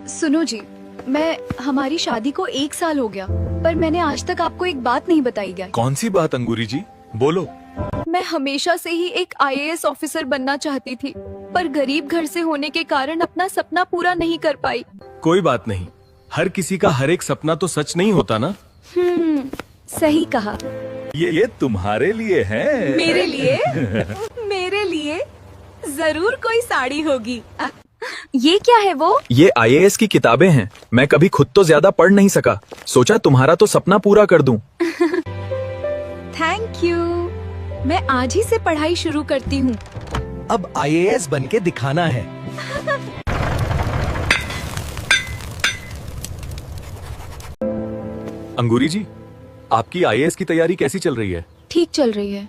सुनो जी, हमारी शादी को 1 साल हो गया, पर मैंने आज तक आपको एक बात नहीं बताई गई। कौन सी बात अंगूरी जी, बोलो। मैं हमेशा से ही एक IAS ऑफिसर बनना चाहती थी, पर गरीब घर से होने के कारण अपना सपना पूरा नहीं कर पाई। कोई बात नहीं, हर किसी का हर एक सपना तो सच नहीं होता ना। सही कहा। ये तुम्हारे लिए है। मेरे लिए? मेरे लिए जरूर कोई साड़ी होगी। ये क्या है वो? ये IAS की किताबें हैं। मैं कभी खुद तो ज्यादा पढ़ नहीं सका, सोचा तुम्हारा तो सपना पूरा कर दूं। Thank you. मैं आज ही से पढ़ाई शुरू करती हूँ। अब IAS बन के दिखाना है। अंगूरी जी, आपकी IAS की तैयारी कैसी चल रही है? ठीक चल रही है।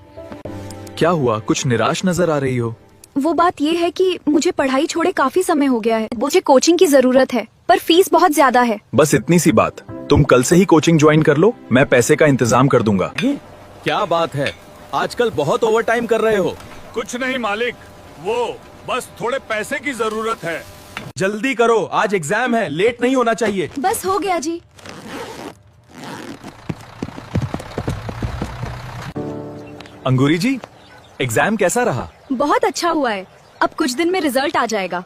क्या हुआ, कुछ निराश नजर आ रही हो? वो बात ये है कि मुझे पढ़ाई छोड़े काफी समय हो गया है। मुझे कोचिंग की जरूरत है, पर फीस बहुत ज्यादा है। बस इतनी सी बात, तुम कल से ही कोचिंग ज्वाइन कर लो, मैं पैसे का इंतजाम कर दूंगा। क्या बात है, आजकल बहुत ओवरटाइम कर रहे हो। कुछ नहीं मालिक, वो बस थोड़े पैसे की जरूरत है। जल्दी करो, आज एग्जाम है, लेट नहीं होना चाहिए। बस हो गया जी। अंगूरी जी, एग्जाम कैसा रहा? बहुत अच्छा हुआ है। अब कुछ दिन में रिजल्ट आ जाएगा।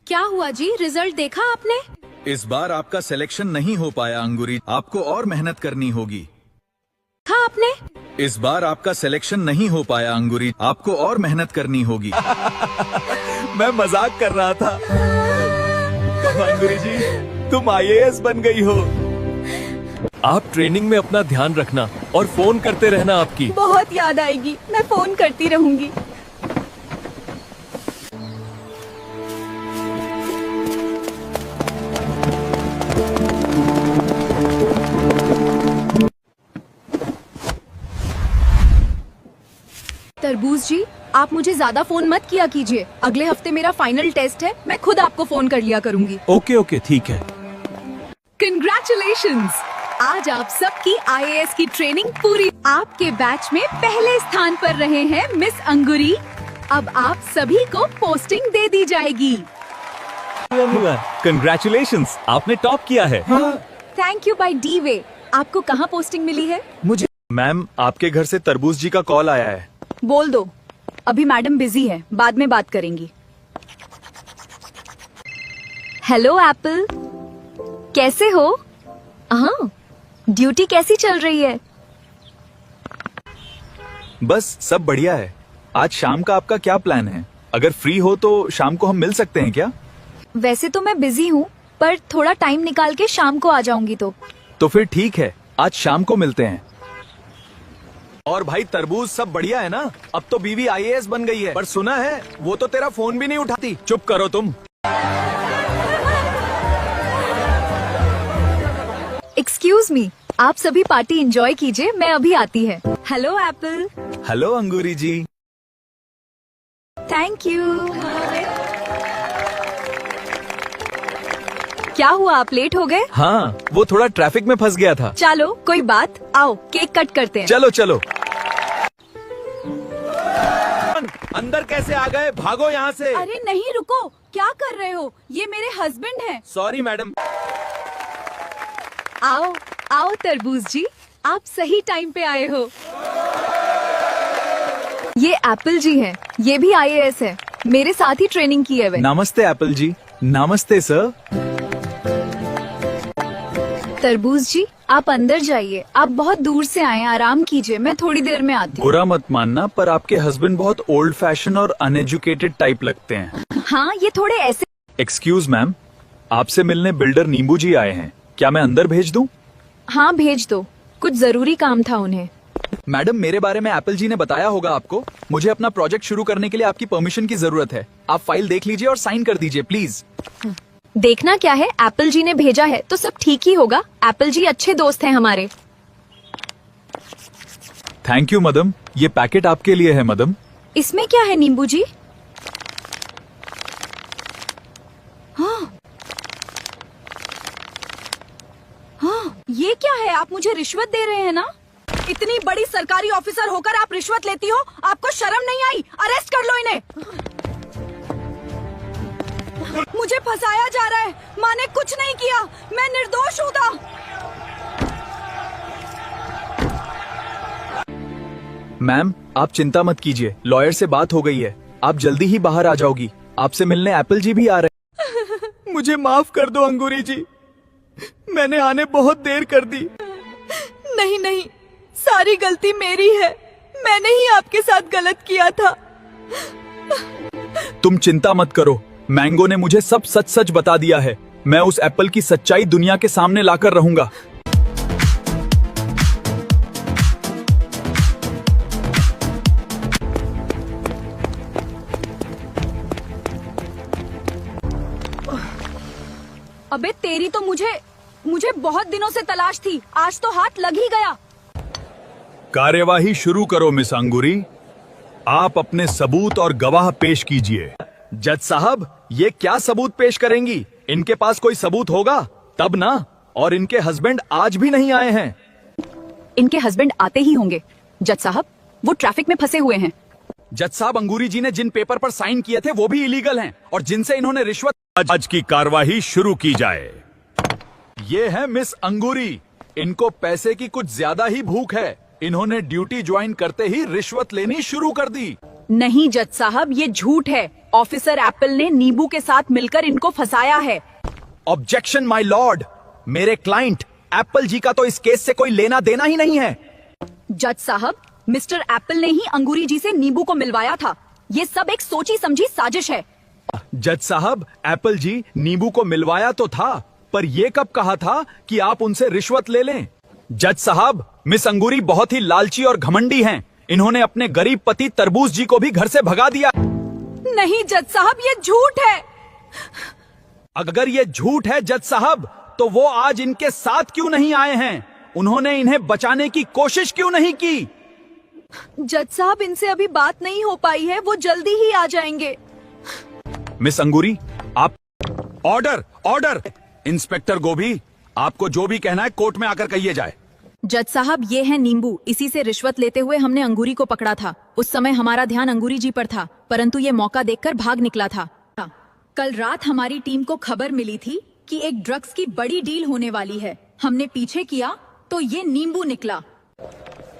क्या हुआ जी, रिजल्ट देखा आपने? इस बार आपका सिलेक्शन नहीं हो पाया अंगूरी, आपको और मेहनत करनी होगी। हाँ आपने? इस बार आपका सिलेक्शन नहीं हो पाया अंगूरी, आपको और मेहनत करनी होगी। मैं मजाक कर रहा था। अंगूरी जी, तुम IAS बन गई हो। आप ट्रेनिंग में अपना ध्यान रखना और फोन करते रहना आपकी। बहुत याद आएगी, मैं फोन करती रहूंगी। तरबूज जी, आप मुझे ज्यादा फोन मत किया कीजिए। अगले हफ्ते मेरा फाइनल टेस्ट है, मैं खुद आपको फोन कर लिया करूंगी। ओके, ठीक है। कंग्रेचुलेशंस! आज आप सबकी IAS की ट्रेनिंग पूरी। आपके बैच में पहले स्थान पर रहे हैं मिस अंगूरी। अब आप सभी को पोस्टिंग दे दी जाएगी। कंग्रेचुलेशंस, आपने टॉप किया है। Thank you by the way. आपको कहाँ पोस्टिंग मिली है? मुझे मैम, आपके घर से तरबूज जी का कॉल आया है। बोल दो, अभी मैडम बिजी है, बाद में बात करेंगी। हेलो एप्पल, कैसे हो? हाँ, ड्यूटी कैसी चल रही है? बस सब बढ़िया है। आज शाम का आपका क्या प्लान है? अगर फ्री हो तो शाम को हम मिल सकते हैं क्या? वैसे तो मैं बिजी हूँ, पर थोड़ा टाइम निकाल के शाम को आ जाऊंगी। तो फिर ठीक है, आज शाम को मिलते हैं। और भाई तरबूज, सब बढ़िया है ना? अब तो बीवी IAS बन गई है, पर सुना है वो तो तेरा फोन भी नहीं उठाती। चुप करो तुम। एक्सक्यूज मी, आप सभी पार्टी एंजॉय कीजिए, मैं अभी आती है। Hello apple. Hello Angoori ji. Thank you. क्या हुआ, आप लेट हो गए? हाँ, वो थोड़ा ट्रैफिक में फंस गया था। चलो कोई बात, आओ केक कट करते हैं। चलो चलो। अंदर कैसे आ गए? भागो यहाँ से। अरे नहीं, रुको, क्या कर रहे हो? ये मेरे हस्बैंड हैं। Sorry madam. आओ आओ तरबूज जी, आप सही टाइम पे आए हो। ये एप्पल जी हैं, ये भी IAS है, मेरे साथ ही ट्रेनिंग की है वे। नमस्ते एप्पल जी। नमस्ते सर। तरबूज जी, आप अंदर जाइए, आप बहुत दूर से आए हैं, आराम कीजिए, मैं थोड़ी देर में आती हूँ। बुरा मत मानना, पर आपके हस्बैंड बहुत ओल्ड फैशन और अनएजुकेटेड टाइप लगते हैं। हाँ, ये थोड़े ऐसे। एक्सक्यूज मैम, आपसे मिलने बिल्डर नींबू जी आए हैं, क्या मैं अंदर भेज दूं? हाँ भेज दो, कुछ जरूरी काम था उन्हें। मैडम, मेरे बारे में एप्पल जी ने बताया होगा आपको। मुझे अपना प्रोजेक्ट शुरू करने के लिए आपकी परमिशन की जरूरत है। आप फाइल देख लीजिए और साइन कर दीजिए प्लीज। देखना क्या है, एप्पल जी ने भेजा है तो सब ठीक ही होगा। एप्पल जी अच्छे दोस्त हैं हमारे। थैंक यू मदम, ये पैकेट आपके लिए है मदम। इसमें क्या है नींबू जी? हाँ हाँ, ये क्या है? आप मुझे रिश्वत दे रहे हैं ना? इतनी बड़ी सरकारी ऑफिसर होकर आप रिश्वत लेती हो? आपको शर्म नहीं आई? अरेस्ट कर लो इन्हें। मुझे मुझे फंसाया जा रहा है। माँ ने कुछ नहीं किया, मैं निर्दोष हूँ। मैम, आप चिंता मत कीजिए, लॉयर से बात हो गई है, आप जल्दी ही बाहर आ जाओगी। आपसे मिलने एप्पल जी भी आ रहे। मुझे माफ कर दो अंगूरी जी, मैंने आने बहुत देर कर दी। नहीं नहीं, सारी गलती मेरी है। मैंने ही आपके साथ गलत किया था। तुम चिंता मत करो, मैंगो ने मुझे सब सच सच बता दिया है। मैं उस एप्पल की सच्चाई दुनिया के सामने लाकर रहूंगा। अबे तेरी तो मुझे बहुत दिनों से तलाश थी। आज तो हाथ लग ही गया। कार्यवाही शुरू करो मिस अंगूरी। आप अपने सबूत और गवाह पेश कीजिए। जज साहब, ये क्या सबूत पेश करेंगी? इनके पास कोई सबूत होगा तब ना। और इनके हस्बैंड आज भी नहीं आए हैं। इनके हस्बैंड आते ही होंगे जज साहब, वो ट्रैफिक में फंसे हुए हैं। जज साहब, अंगूरी जी ने जिन पेपर पर साइन किए थे वो भी इलीगल हैं और जिनसे इन्होंने रिश्वत। आज की कार्यवाही शुरू की जाए। ये है मिस अंगूरी। इनको पैसे की कुछ ज्यादा ही भूख है। इन्होंने ड्यूटी ज्वाइन करते ही रिश्वत लेनी शुरू कर दी। नहीं जज साहब, ये झूठ है। ऑफिसर एप्पल ने नींबू के साथ मिलकर इनको फंसाया है। Objection my Lord. मेरे क्लाइंट एप्पल जी का तो इस केस से कोई लेना देना ही नहीं है। जज साहब, मिस्टर एप्पल ने ही अंगूरी जी से नींबू को मिलवाया था। ये सब एक सोची समझी साजिश है। जज साहब, एप्पल जी नींबू को मिलवाया तो था, पर यह कब कहा था कि आप उनसे रिश्वत ले लें? जज साहब, मिस अंगूरी बहुत ही लालची और घमंडी हैं। इन्होंने अपने गरीब पति तरबूज जी को भी घर से भगा दिया। नहीं जज साहब, ये झूठ है। अगर ये झूठ है जज साहब, तो वो आज इनके साथ क्यों नहीं आए हैं? उन्होंने इन्हें बचाने की कोशिश क्यों नहीं की? जज साहब, इनसे अभी बात नहीं हो पाई है, वो जल्दी ही आ जाएंगे। मिस अंगूरी, आप। Order, order. इंस्पेक्टर गोभी, आपको जो भी कहना है कोर्ट में आकर कहिए जाए। जज साहब, ये है नींबू। इसी से रिश्वत लेते हुए हमने अंगूरी को पकड़ा था। उस समय हमारा ध्यान अंगूरी जी पर था, परंतु ये मौका देखकर भाग निकला था। कल रात हमारी टीम को खबर मिली थी कि एक ड्रग्स की बड़ी डील होने वाली है। हमने पीछे किया तो ये नींबू निकला।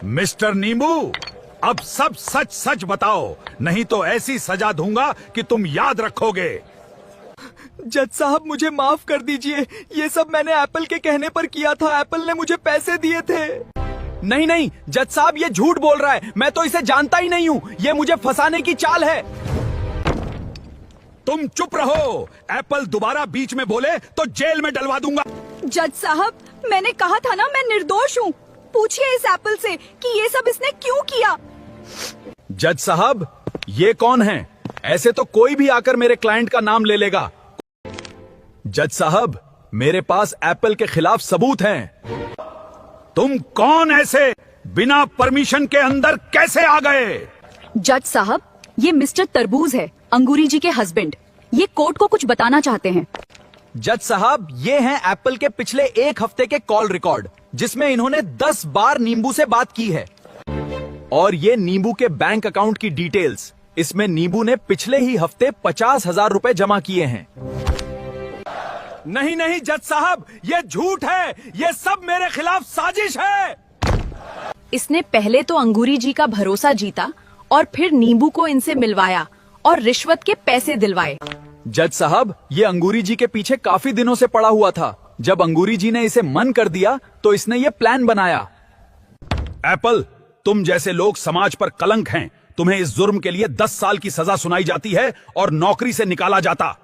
मिस्टर नींबू, अब सब सच सच बताओ, नहीं तो ऐसी सजा दूंगा कि तुम याद रखोगे। जज साहब, मुझे माफ कर दीजिए। ये सब मैंने एप्पल के कहने पर किया था। एप्पल ने मुझे पैसे दिए थे। नहीं नहीं जज साहब, ये झूठ बोल रहा है। मैं तो इसे जानता ही नहीं हूँ। ये मुझे फंसाने की चाल है। तुम चुप रहो। एप्पल दोबारा बीच में बोले तो जेल में डलवा दूंगा। जज साहब, मैंने कहा था ना मैं निर्दोष हूँ। पूछिए इस एप्पल से कि ये सब इसने क्यों किया। जज साहब, ये कौन है? ऐसे तो कोई भी आकर मेरे क्लाइंट का नाम ले लेगा। जज साहब, मेरे पास एप्पल के खिलाफ सबूत हैं। तुम कौन ऐसे बिना परमिशन के अंदर कैसे आ गए? जज साहब, ये मिस्टर तरबूज है, अंगूरी जी के हस्बैंड। ये कोर्ट को कुछ बताना चाहते हैं। जज साहब, ये हैं एप्पल के पिछले एक हफ्ते के कॉल रिकॉर्ड, जिसमें इन्होंने 10 बार नींबू से बात की है। और ये नींबू के बैंक अकाउंट की डिटेल्स। इसमें नींबू ने पिछले ही हफ्ते 50,000 रुपए जमा किए हैं। नहीं नहीं जज साहब, ये झूठ है। ये सब मेरे खिलाफ साजिश है। इसने पहले तो अंगूरी जी का भरोसा जीता और फिर नींबू को इनसे मिलवाया और रिश्वत के पैसे दिलवाए। जज साहब, ये अंगूरी जी के पीछे काफी दिनों से पड़ा हुआ था। जब अंगूरी जी ने इसे मन कर दिया तो इसने ये प्लान बनाया। एप्पल, तुम जैसे लोग समाज पर कलंक हैं। तुम्हें इस जुर्म के लिए 10 साल की सजा सुनाई जाती है और नौकरी से निकाला जाता।